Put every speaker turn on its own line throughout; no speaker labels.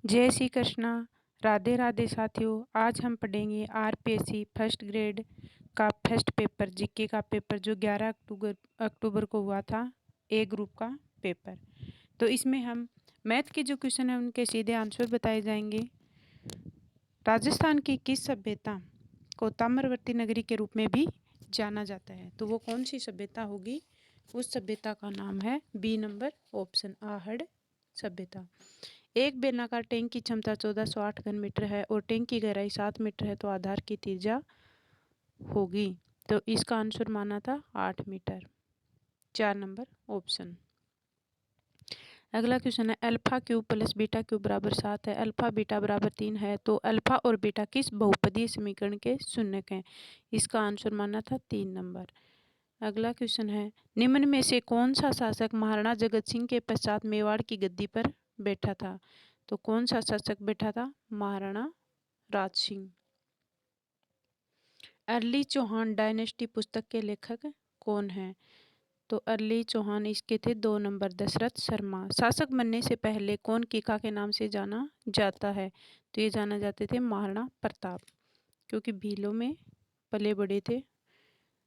जय श्री कृष्णा। राधे राधे साथियों। आज हम पढ़ेंगे आरपीएससी फर्स्ट ग्रेड का फर्स्ट पेपर जीके का पेपर जो 11 अक्टूबर को हुआ था, ए ग्रुप का पेपर। तो इसमें हम मैथ के जो क्वेश्चन हैं उनके सीधे आंसर बताए जाएंगे। राजस्थान की किस सभ्यता को ताम्रवर्ती नगरी के रूप में भी जाना जाता है? तो वो कौन सी सभ्यता होगी? उस सभ्यता का नाम है बी नंबर ऑप्शन आहड़ सभ्यता। एक बेलनाकार टैंक की क्षमता 1408 घन मीटर है और टैंक की गहराई 7 मीटर है, तो आधार की त्रिज्या होगी। तो इसका आंसर माना था 8 मीटर, 4 नंबर ऑप्शन। अगला क्वेश्चन है alpha cube plus beta cube बराबर 7 है, अल्फा बीटा बराबर 3 है, तो अल्फा और बीटा किस बहुपदीय समीकरण के शून्यक हैं? इसका आंसर माना था 3 नंबर। अगला क्वेश्चन है निम्न में से कौन सा शासक महाराणा जगत सिंह के पश्चात मेवाड़ की गद्दी पर बैठा था? तो कौन सा शासक बैठा था? महाराणा राज सिंह। अर्ली चौहान डायनेस्टी पुस्तक के लेखक कौन है? तो अर्ली चौहान इसके थे 2 नंबर दशरथ शर्मा। शासक बनने से पहले कौन कीका के नाम से जाना जाता है? तो ये जाना जाते थे महाराणा प्रताप, क्योंकि भीलों में पले बड़े थे।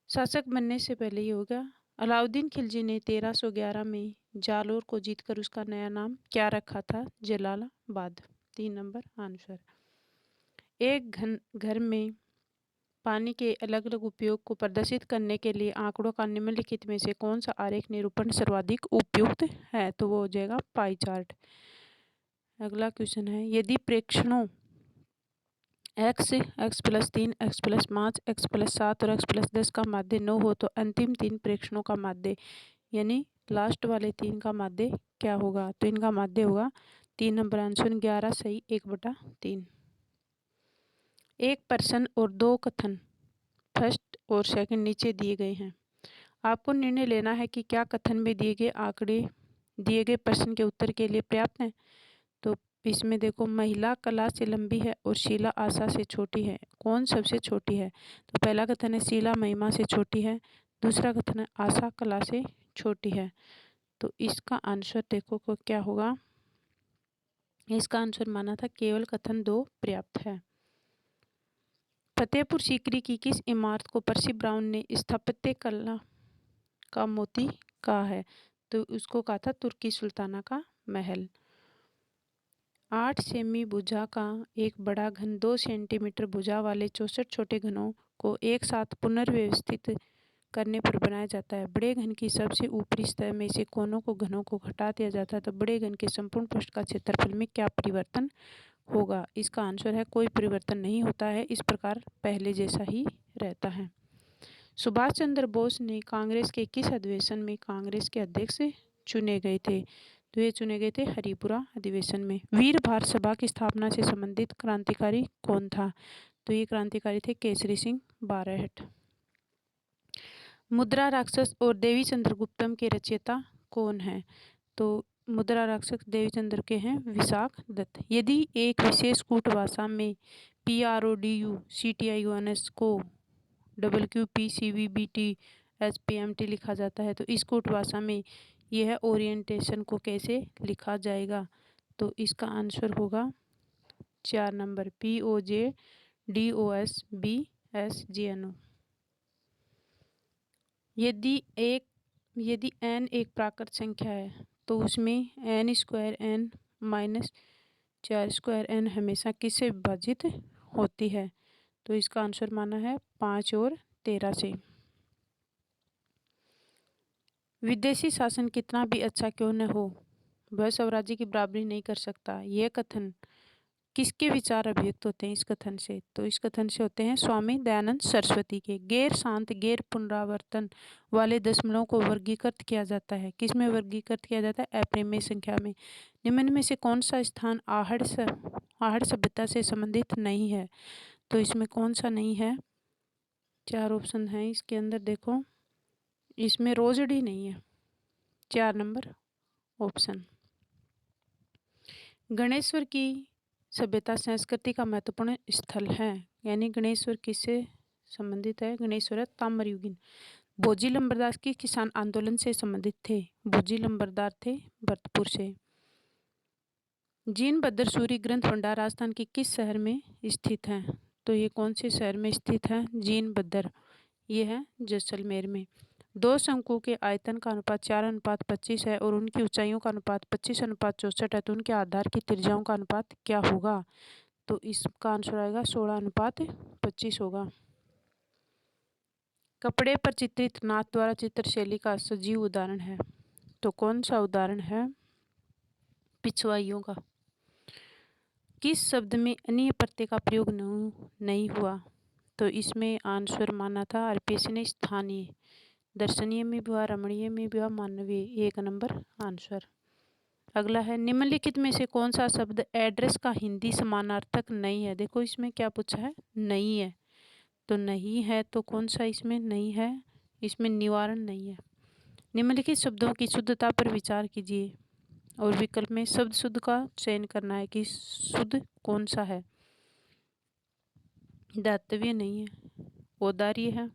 शासक बनने से पहले ही होगा। अलाउद्दीन खिलजी ने 1311 में जालोर को जीतकर उसका नया नाम क्या रखा था? जलालाबाद। 3 number answer. एक घर में पानी के अलग अलग उपयोग को प्रदर्शित करने के लिए आंकड़ों का निम्नलिखित में से कौन सा आरेख निरूपण सर्वाधिक उपयुक्त है? तो वो हो जाएगा पाई चार्ट। अगला क्वेश्चन है यदि प्रेक्षणों x+3 x+5 x+7 और x+10 का माध्य 9 हो तो अंतिम 3 प्रेक्षणों का माध्य यानी लास्ट वाले 3 का माध्य क्या होगा? तो इनका माध्य होगा 3 नंबर आंसर 11 सही 1/3। एक प्रश्न और 2 कथन फर्स्ट और सेकंड नीचे दिए गए हैं। आपको निर्णय लेना है कि क्या कथन में दिए गए आंकड़े दिए गए प्रश्न के उत्तर के लिए पर्याप्त हैं। तो इसमें देखो महिला कला से लंबी है और शीला आशा से छोटी है, कौन सबसे छोटी है? तो पहला कथन है शीला महिमा से छोटी है, दूसरा कथन है आशा कला से छोटी है। तो इसका आंसर देखो को क्या होगा? इसका आंसर माना था केवल कथन 2 पर्याप्त है। फतेहपुर सीकरी की किस इमारत को पर्सी ब्राउन ने स्थापत्य कला का मोती कहा है? तो उसको कहा था तुर्की सुल्ताना का महल। 8 सेमी भुजा का एक बड़ा घन 2 सेंटीमीटर भुजा वाले 64 छोटे घनों को एक साथ पुनर्व्यवस्थित करने पर बनाया जाता है। बड़े घन की सबसे ऊपरी सतह में से कोनों को घनों को हटा दिया जाता है, तो बड़े घन के संपूर्ण पृष्ठ का क्षेत्रफल में क्या परिवर्तन होगा? इसका आंसर है कोई परिवर्तन नहीं होता है, इस प्रकार पहले जैसा ही रहता है। सुभाष चंद्र बोस ने कांग्रेस के किस अधिवेशन में कांग्रेस के अध्यक्ष चुने गए थे? तो ये चुने गए थे हरिपुरा अधिवेशन में। वीर भारत सभा की स्थापना से संबंधित क्रांतिकारी कौन था? तो ये क्रांतिकारी थे केसरी सिंह बारहट। मुद्रा राक्षस और देवी चंद्रगुप्तम के रचयिता कौन है? तो मुद्रा राक्षस देवी चंद्र के हैं विशाख दत्त। यदि एक विशेष कूट भाषा में PRODUCTIONS को WQPCVBT लिखा जाता है, तो इस कूट भाषा में यह ओरिएंटेशन को कैसे लिखा जाएगा? तो इसका आंसर होगा 4 नंबर POJDOSBSGNO। यदि n एक प्राकृत संख्या है तो उसमें n²n-4² हमेशा किससे विभाजित होती है? तो इसका आंसर माना है 5 और 13 से। विदेशी शासन कितना भी अच्छा क्यों न हो वह स्वराज्य की बराबरी नहीं कर सकता, यह कथन किसके विचार अभिव्यक्त होते हैं इस कथन से? तो इस कथन से होते हैं स्वामी दयानंद सरस्वती के। गैर शांत गैर पुनरावर्तन वाले दशमलव को वर्गीकृत किया जाता है, किसमें वर्गीकृत किया जाता है? अपरिमेय संख्या में। निम्न में से कौन सा स्थान आहड़ सभ्यता से संबंधित नहीं है? तो इसमें कौन सा नहीं है? 4 ऑप्शन हैं इसके अंदर, देखो इसमें रोजड़ी नहीं है, 4 नंबर ऑप्शन। गणेश्वर की सभ्यता संस्कृति का महत्वपूर्ण स्थल है, यानी गणेश्वर किससे संबंधित है? गणेश्वर ताम्रयुगीन। भोजी लंबरदार की किसान आंदोलन से संबंधित थे? भोजी लंबरदार थे भरतपुर से। जिनबद्र सूरी ग्रंथ भंडार राजस्थान के किस शहर में स्थित है? तो ये कौन से शहर में स्थित है? जिनबद्र, ये है जैसलमेर में। दो शंकुओं के आयतन का अनुपात 4:25 है और उनकी ऊंचाइयों का अनुपात 25:64 है, तो उनके आधार की त्रिज्याओं का अनुपात क्या होगा? तो इसका आंसर आएगा 16:25 होगा। कपड़े पर चित्रित नाथ द्वारा चित्रशैली का सजीव उदाहरण है, तो कौन सा उदाहरण है? पिछवाइयों का। किस शब्द में अन्य प्रत्यय का प्रयोग नहीं हुआ? तो इसमें आंसर माना था आरपीएससी ने स्थानीय। दर्शनीय में भी हुआ, रमणीय में भी हुआ, मानवीय, 1 नंबर आंसर। अगला है निम्नलिखित में से कौन सा शब्द एड्रेस का हिंदी समानार्थक नहीं है? देखो इसमें क्या पूछा है, नहीं है, तो नहीं है तो कौन सा इसमें नहीं है? इसमें निवारण नहीं है। निम्नलिखित शब्दों की शुद्धता पर विचार कीजिए और विकल्प में शब्द शुद्ध का चयन करना है कि शुद्ध कौन सा है। दातव्य नहीं है, औदार्य है,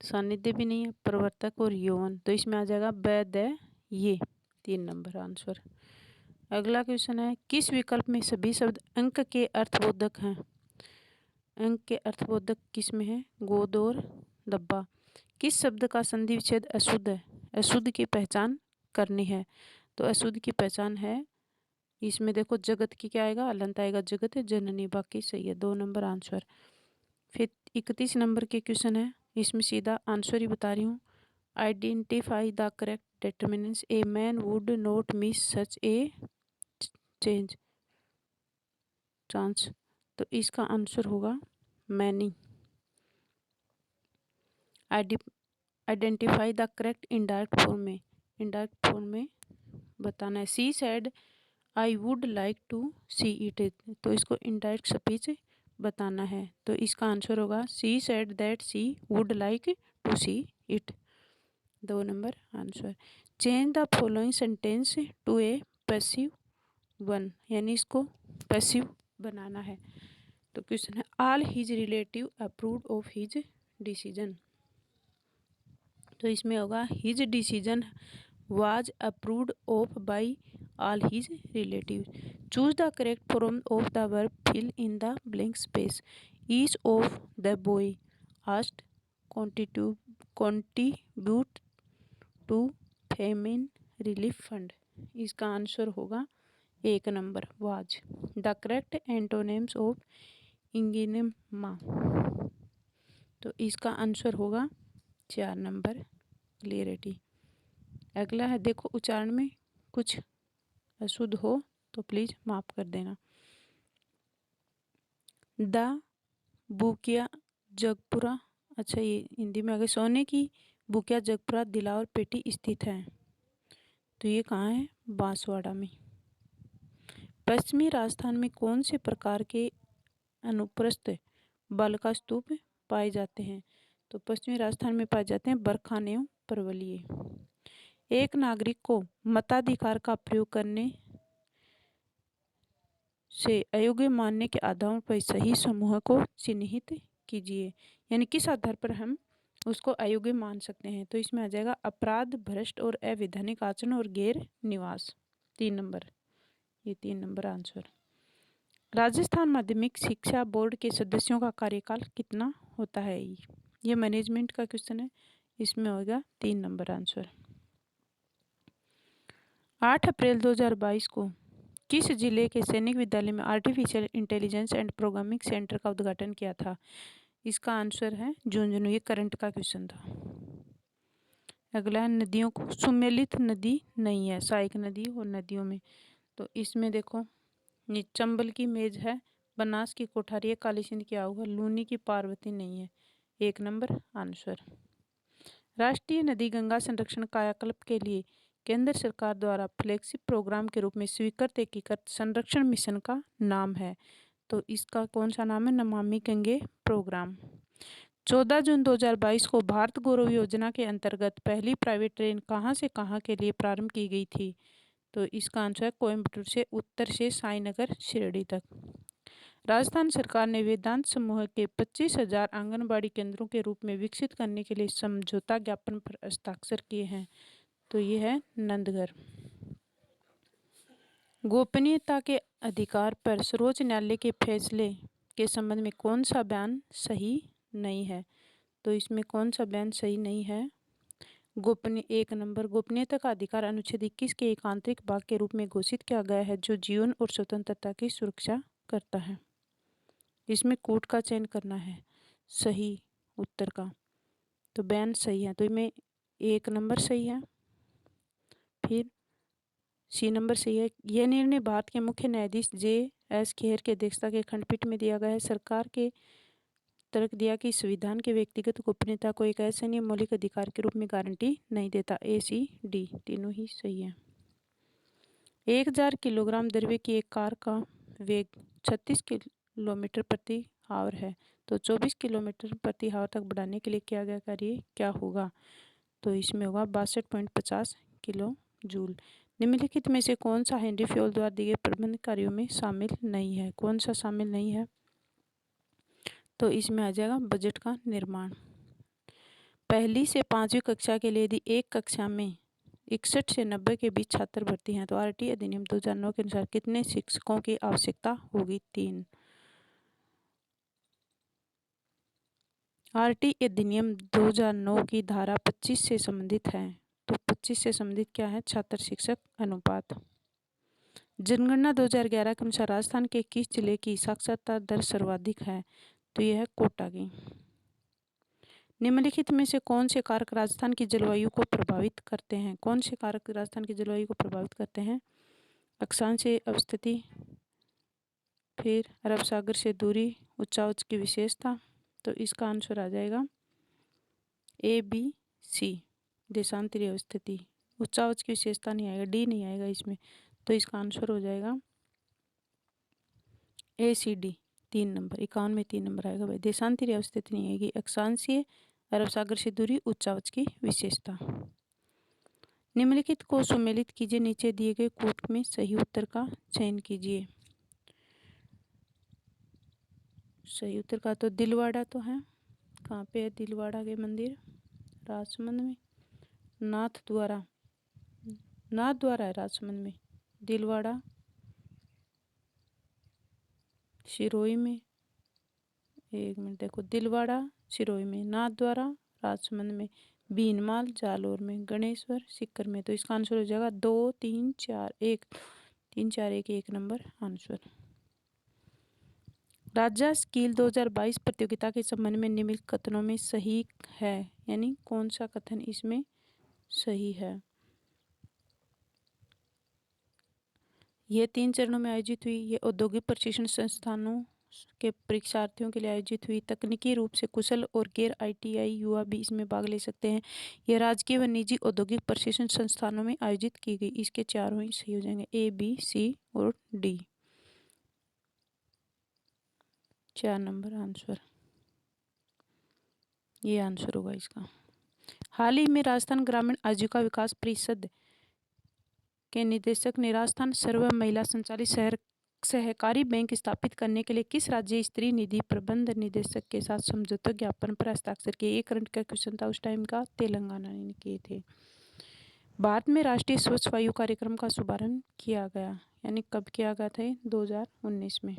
सानिध्य भी नहीं है, प्रवर्तक और यौवन, तो इसमें आ जाएगा वैध, ये 3 नंबर आंसर। अगला क्वेश्चन है किस विकल्प में सभी शब्द अंक के अर्थबोधक हैं? अंक के अर्थबोधक किस में है? गोद और दब्बा। किस शब्द का संधि विच्छेद अशुद्ध है? अशुद्ध की पहचान करनी है, तो अशुद्ध की पहचान है इसमें देखो जगत की क्या आएगा, अलंत आएगा, जगत जननी, बाकी सही है, 2 नंबर आंसर। फिर 31 नंबर के क्वेश्चन है, इसमें सीधा आंसर ही बता रही हूँ। Identify the correct determinants a man would not miss such a change chance, तो इसका आंसर होगा many. Identify the correct indirect form में, इनडायरेक्ट फॉर्म में बताना है। She said I would like to see it, तो इसको इनडायरेक्ट स्पीच बताना है, तो इसका आंसर होगा she said that she would like to see it, 2 number answer. Change the following sentence to a passive one, यानी इसको पैसिव बनाना है। तो क्वेश्चन है all his relative approved of his decision, तो इसमें होगा his decision was approved of by all his relatives. Choose the correct form of the verb fill in the blank space. Each of the boy asked contribute to famine relief fund. इसका answer होगा 1 number was. The correct antonyms of इंगिनिमा, तो इसका answer होगा 4 number clarity. अगला है देखो उच्चारण में कुछ अशुद्ध हो तो प्लीज माफ कर देना। द बुकिया जगपुरा, अच्छा ये हिंदी में आ गया, सोने की बुकिया जगपुरा दिलावर पेटी स्थित है, तो ये कहाँ है? बांसवाड़ा में। पश्चिमी राजस्थान में कौन से प्रकार के अनुप्रस्थ बालिका स्तूप पाए जाते हैं? तो पश्चिमी राजस्थान में पाए जाते हैं बरखाने एवं परवलिये। एक नागरिक को मताधिकार का प्रयोग करने से अयोग्य मानने के आधार पर सही समूह को चिन्हित कीजिए, यानी किस आधार पर हम उसको अयोग्य मान सकते हैं? तो इसमें आ जाएगा अपराध, भ्रष्ट और अवैधानिक आचरण और गैर निवास, 3 नंबर, ये 3 नंबर आंसर। राजस्थान माध्यमिक शिक्षा बोर्ड के सदस्यों का कार्यकाल कितना होता है? ये मैनेजमेंट का क्वेश्चन है, इसमें होगा 3 नंबर आंसर। 8 अप्रैल 2022 को किस जिले के सैनिक विद्यालय में artificial intelligence and programming centre का उद्घाटन किया था? इसका आंसर है झुंझुनू, ये करंट का क्वेश्चन था। अगला है नदियों को सुमेलित नदी नहीं है, सहायक नदी और नदियों में, तो इसमें देखो ये चंबल की मेज है, बनास की कोठारी है, काली सिंध की आहू है, लूनी की पार्वती नहीं है, 1 नंबर आंसर। राष्ट्रीय नदी गंगा संरक्षण कायाकल्प के लिए केंद्र सरकार द्वारा फ्लैगशिप प्रोग्राम के रूप में स्वीकृत एकीकृत संरक्षण मिशन का नाम है, तो इसका कौन सा नाम है? नमामि गंगे प्रोग्राम। 14 जून 2022 को भारत गौरव योजना के अंतर्गत पहली प्राइवेट ट्रेन कहाँ से कहाँ के लिए प्रारंभ की गई थी? तो इसका आंसर है कोयम्बटूर से उत्तर से साईनगर शिरडी तक। राजस्थान सरकार ने वेदांत समूह के 25,000 आंगनबाड़ी केंद्रों के रूप में विकसित करने के लिए समझौता ज्ञापन पर हस्ताक्षर किए हैं, तो ये है नंदगढ़। गोपनीयता के अधिकार पर सर्वोच्च न्यायालय के फैसले के संबंध में कौन सा बयान सही नहीं है? तो इसमें कौन सा बयान सही नहीं है? एक नंबर, गोपनीयता का अधिकार अनुच्छेद 21 के एक आंतरिक भाग के रूप में घोषित किया गया है जो जीवन और स्वतंत्रता की सुरक्षा करता है। इसमें कोर्ट का चयन करना है सही उत्तर का, तो बयान सही है, तो इसमें एक नंबर सही है। फिर सी नंबर सही है। यह निर्णय भारत के मुख्य न्यायाधीश J.S. खेर की अध्यक्षता के खंडपीठ में दिया गया है। सरकार के तर्क दिया कि संविधान के व्यक्तिगत गोपनीयता को एक असहनीय मौलिक अधिकार के रूप में गारंटी नहीं देता। A, C, D तीनों ही सही है। 1000 किलोग्राम द्रव्य की एक कार का वेग 36 किलोमीटर प्रति आवर है, तो 24 किलोमीटर प्रति आवर तक बढ़ाने के लिए किया गया कार्य क्या होगा? तो इसमें होगा 62.50 किलो जूल। निम्नलिखित में से कौन सा हेनरी फ्योल द्वारा दिए गए प्रबंध कार्यों में शामिल नहीं है? कौन सा शामिल नहीं है? तो इसमें आ जाएगा बजट का निर्माण। पहली से 5वीं कक्षा के लिए यदि एक कक्षा में 61 से 90 के बीच छात्र भर्ती हैं तो आरटी अधिनियम 2009 के अनुसार कितने शिक्षकों की आवश्यकता होगी? 3। आरटी अधिनियम 2009 की धारा 25 से संबंधित है, तो 25 से संबंधित क्या है? छात्र शिक्षक अनुपात। जनगणना 2011 के अनुसार राजस्थान के किस जिले की साक्षरता दर सर्वाधिक है? तो यह है कोटा की। निम्नलिखित में से कौन से कारक राजस्थान की जलवायु को प्रभावित करते हैं? कौन से कारक राजस्थान की जलवायु को प्रभावित करते हैं? अक्षांशीय अवस्थिति, फिर अरब सागर से दूरी, उच्चावच की विशेषता, तो इसका आंसर आ जाएगा A, B, C देशांतरीय अवस्थिति। उच्चावच की विशेषता नहीं आएगा, D नहीं आएगा इसमें, तो इसका आंसर हो जाएगा A, C, D 3 नंबर। 51 में 3 नंबर आएगा भाई। देशांतरीय अवस्थिति नहीं आएगी, अक्षांशीय, अरब सागर से दूरी, उच्चावच की विशेषता। निम्नलिखित को सुमेलित कीजिए, नीचे दिए गए कोट में सही उत्तर का चयन कीजिए। सही उत्तर का तो दिलवाड़ा तो है, कहाँ पे है दिलवाड़ा के मंदिर? राजसमंद में। नाथ द्वारा है राजसमंद में। दिलवाड़ा सिरोही में, एक मिनट देखो, दिलवाड़ा सिरोही में, नाथ द्वारा राजसमंद में, भीनमाल जालोर में, गणेश्वर सीकर में, तो इसका आंसर हो जाएगा 2, 3, 4, 1 3, 4, 1 1 नंबर आंसर। राज्य स्किल 2022 प्रतियोगिता के संबंध में निम्नलिखित कथनों में सही है, यानी कौन सा कथन इसमें सही है? यह 3 चरणों में आयोजित हुई। ये औद्योगिक प्रशिक्षण संस्थानों के परीक्षार्थियों के लिए आयोजित हुई। तकनीकी रूप से कुशल और गैर ITI युवा भी इसमें भाग ले सकते हैं। यह राजकीय व निजी औद्योगिक प्रशिक्षण संस्थानों में आयोजित की गई। इसके चारों ही सही हो जाएंगे, A, B, C और D 4 नंबर आंसर, ये आंसर होगा इसका। हाल ही में राजस्थान ग्रामीण आजीविका विकास परिषद के निदेशक ने राजस्थान सर्व महिला संचालित सहकारी बैंक स्थापित करने के लिए किस राज्य स्तरीय निधि प्रबंध निदेशक के साथ समझौता ज्ञापन पर हस्ताक्षर किए? 1 करंट का क्वेश्चन था उस टाइम का, तेलंगाना ने किए थे। भारत में राष्ट्रीय स्वच्छ वायु कार्यक्रम का शुभारंभ किया गया, यानी कब किया गया था? 2019 में।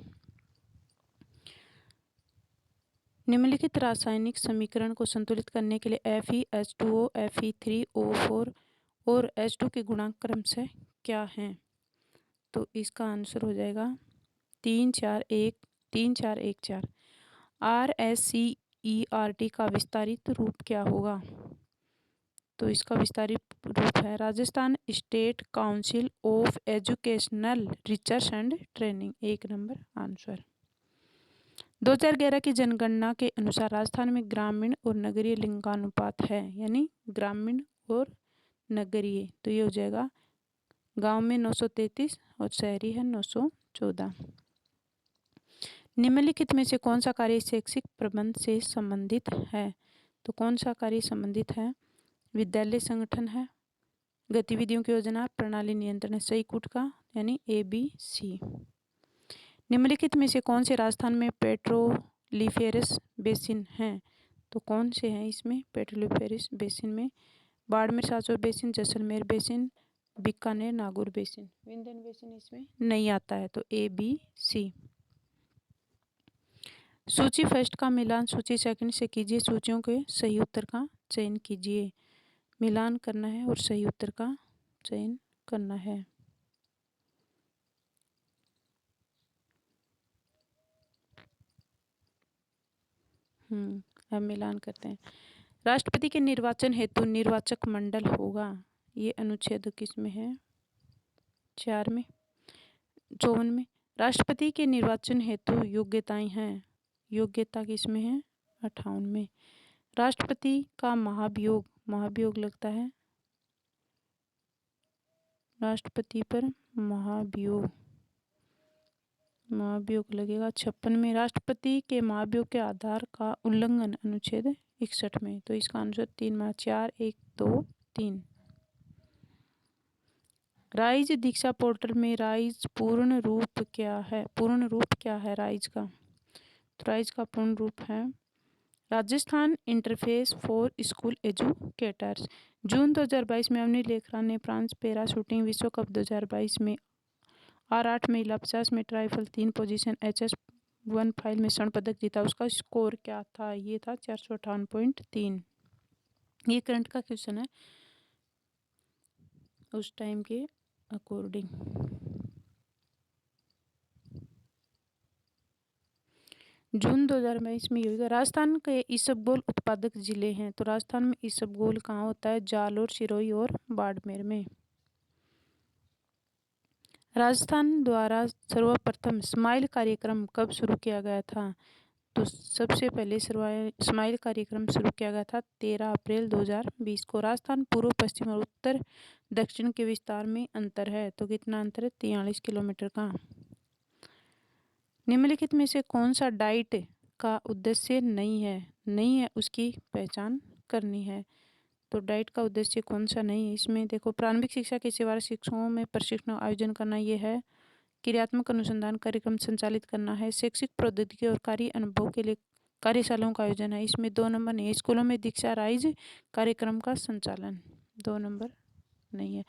निम्नलिखित रासायनिक समीकरण को संतुलित करने के लिए FeH2O, Fe3O4 और H2 के गुणांक क्रमशः क्या हैं? तो इसका आंसर हो जाएगा 3 4 1 4। RSCERT का विस्तारित रूप क्या होगा? तो इसका विस्तारित रूप है Rajasthan state council of educational research and training. 1 number answer. 2011 की जनगणना के अनुसार राजस्थान में ग्रामीण और नगरीय लिंगानुपात है, यानी ग्रामीण और नगरीय, तो ये हो जाएगा गांव में 933 और शहरी है 914। निम्नलिखित में से कौन सा कार्य शैक्षिक प्रबंध से संबंधित है? तो कौन सा कार्य संबंधित है? विद्यालय संगठन है, गतिविधियों की योजना, प्रणाली नियंत्रण है। सही कूट का यानी A, B, C। निम्नलिखित में से कौन से राजस्थान में पेट्रोलिफेरस बेसिन हैं? तो कौन से हैं इसमें पेट्रोलिफेरस बेसिन में? Barmer Sanchore basin, Jaisalmer basin, Bikaner Nagaur basin, Vindhyan basin इसमें नहीं आता है, तो ए बी सी। सूची फर्स्ट का मिलान सूची सेकंड से कीजिए, सूचियों के सही उत्तर का चयन कीजिए। मिलान करना है और सही उत्तर का चयन करना है। अब मिलान करते हैं। राष्ट्रपति के निर्वाचन हेतु निर्वाचक मंडल होगा, ये अनुच्छेद किसमें है? 4 में। 54 में। राष्ट्रपति के निर्वाचन हेतु योग्यताएं हैं, योग्यता किसमें है? 58 में। राष्ट्रपति का महाभियोग लगता है, राष्ट्रपति पर महाभियोग लगेगा 56 में। राष्ट्रपति के महाभियोग के आधार का उल्लंघन अनुच्छेद 61 में, तो इसका आंसर 3 में 4 1 2 3। राइज दीक्षा पोर्टल में राइज पूर्ण रूप क्या है? राइज का, तो राइज का पूर्ण रूप है Rajasthan interface for school educators. June 2022 में अवनी लेखरा ने फ्रांस पैरा शूटिंग विश्व कप 2022 में R8 महिला 50 metre rifle 3 position HS1 file में स्वर्ण पदक जीता। उसका स्कोर क्या था? ये था 458.3। ये करंट का क्वेश्चन है उस टाइम के अकॉर्डिंग। जून 2022 में ये होगा। राजस्थान के इसबगोल उत्पादक जिले हैं, तो राजस्थान में इसबगोल कहाँ होता है? जालोर, सिरोही और बाड़मेर में। राजस्थान द्वारा सर्वप्रथम स्माइल कार्यक्रम कब शुरू किया गया था? तो सबसे पहले स्माइल कार्यक्रम शुरू किया गया था 13 अप्रैल 2020 को। राजस्थान पूर्व, पश्चिम और उत्तर दक्षिण के विस्तार में अंतर है, तो कितना अंतर है? 43 किलोमीटर का। निम्नलिखित में से कौन सा डाइट का उद्देश्य नहीं है उसकी पहचान करनी है। तो डाइट का उद्देश्य कौन सा नहीं है? इसमें देखो, प्रारंभिक शिक्षा के सेवारत शिक्षकों में प्रशिक्षण आयोजन करना, ये है। क्रियात्मक अनुसंधान कार्यक्रम संचालित करना है। शैक्षिक प्रौद्योगिकी और कार्य अनुभव के लिए कार्यशालाओं का आयोजन है। इसमें 2 नंबर नहीं है। स्कूलों में दीक्षा राइज कार्यक्रम का संचालन, 2 नंबर नहीं है।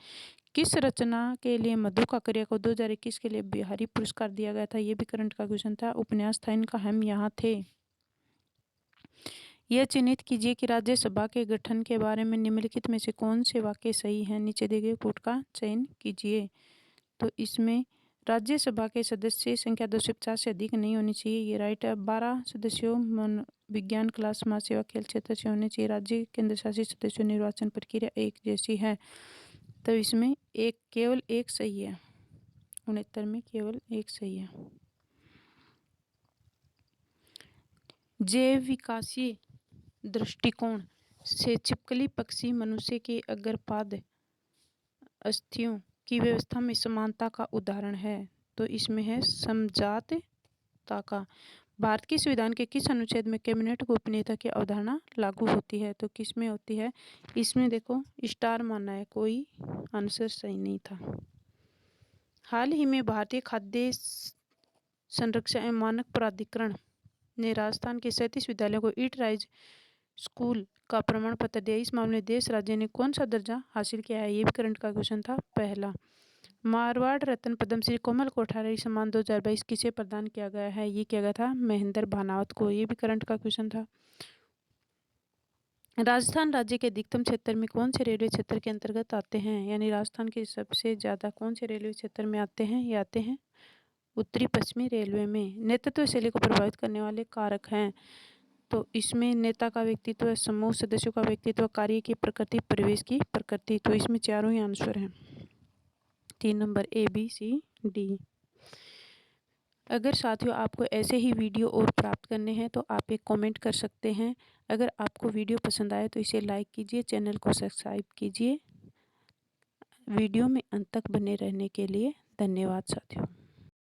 किस रचना के लिए मधु काकरिया को 2021 के लिए बिहारी पुरस्कार दिया गया था? ये भी करंट का क्वेश्चन था। उपन्यास था इनका हम यहाँ थे। यह चिन्हित कीजिए कि राज्यसभा के गठन के बारे में निम्नलिखित में से कौन से वाक्य सही हैं। नीचे दिए गए कोट का चयन कीजिए। तो इसमें राज्यसभा के सदस्य संख्या 250 से अधिक नहीं होनी चाहिए, ये राइट है। 12 सदस्यों विज्ञान, कला, समाज सेवा, खेल क्षेत्र से होने चाहिए। राज्य केंद्र शासित सदस्यों निर्वाचन प्रक्रिया एक जैसी है, तो इसमें केवल एक सही है। 69 में केवल एक सही है। जैव विकासीय दृष्टिकोण से छिपकली पक्षी मनुष्य के अग्रपाद अस्थियों की व्यवस्था में समानता का उदाहरण है, तो इसमें है समजातता का। भारत के संविधान के किस अनुच्छेद में कैबिनेट गोपनीयता की अवधारणा लागू होती है? तो किस में होती है? इसमें देखो स्टार माना है, कोई आंसर सही नहीं था। हाल ही में भारतीय खाद्य संरक्षण एवं मानक प्राधिकरण ने राजस्थान के 37 विद्यालयों को ईट राइज स्कूल का प्रमाण पत्र दिया। इस मामले में देश राज्य ने कौन सा दर्जा हासिल किया है? ये भी करंट का क्वेश्चन था। पहला, मारवाड़ रत्न पद्म श्री कोमल कोठारी सम्मान 2022 किसे प्रदान किया गया है? ये किया गया था महेंद्र भानावत को। ये भी करंट का क्वेश्चन था। राजस्थान राज्य के अधिकतम क्षेत्र में कौन से रेलवे क्षेत्र के अंतर्गत आते हैं? यानी राजस्थान के सबसे ज्यादा कौन से रेलवे क्षेत्र में आते हैं? ये आते हैं उत्तरी पश्चिमी रेलवे में। नेतृत्व शैली को प्रभावित करने वाले कारक हैं, तो इसमें नेता का व्यक्तित्व, समूह सदस्यों का व्यक्तित्व, कार्य की प्रकृति, परिवेश की प्रकृति, तो इसमें चारों ही आंसर हैं। 3 number A B C D। अगर साथियों आपको ऐसे ही वीडियो और प्राप्त करने हैं तो आप एक कमेंट कर सकते हैं। अगर आपको वीडियो पसंद आए तो इसे लाइक कीजिए, चैनल को सब्सक्राइब कीजिए। वीडियो में अंत तक बने रहने के लिए धन्यवाद साथियों।